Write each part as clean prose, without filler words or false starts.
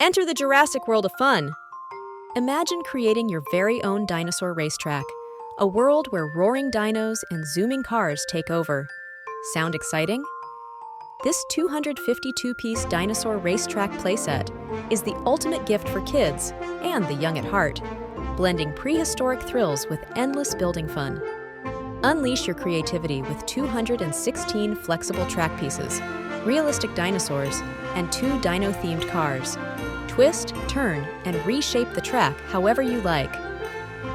Enter the Jurassic world of fun. Imagine creating your very own dinosaur racetrack, a world where roaring dinos and zooming cars take over. Sound exciting? This 252-piece dinosaur racetrack playset is the ultimate gift for kids and the young at heart, blending prehistoric thrills with endless building fun. Unleash your creativity with 216 flexible track pieces, realistic dinosaurs, and 2 dino-themed cars. Twist, turn, and reshape the track however you like.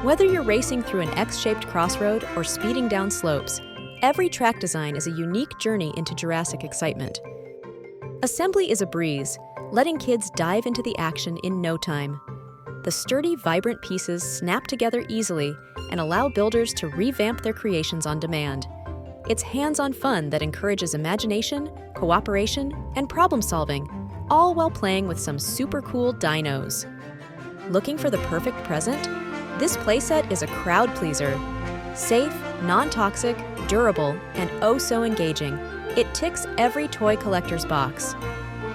Whether you're racing through an X-shaped crossroad or speeding down slopes, every track design is a unique journey into Jurassic excitement. Assembly is a breeze, letting kids dive into the action in no time. The sturdy, vibrant pieces snap together easily and allow builders to revamp their creations on demand. It's hands-on fun that encourages imagination, cooperation, and problem-solving, all while playing with some super cool dinos. Looking for the perfect present? This playset is a crowd pleaser. Safe, non-toxic, durable, and oh so engaging, it ticks every toy collector's box.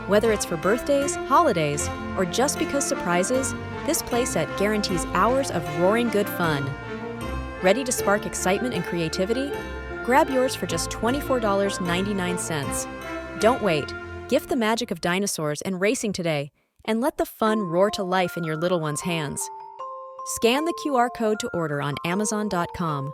Whether it's for birthdays, holidays, or just because surprises, this playset guarantees hours of roaring good fun. Ready to spark excitement and creativity? Grab yours for just $24.99. Don't wait. Gift the magic of dinosaurs and racing today, and let the fun roar to life in your little one's hands. Scan the QR code to order on Amazon.com.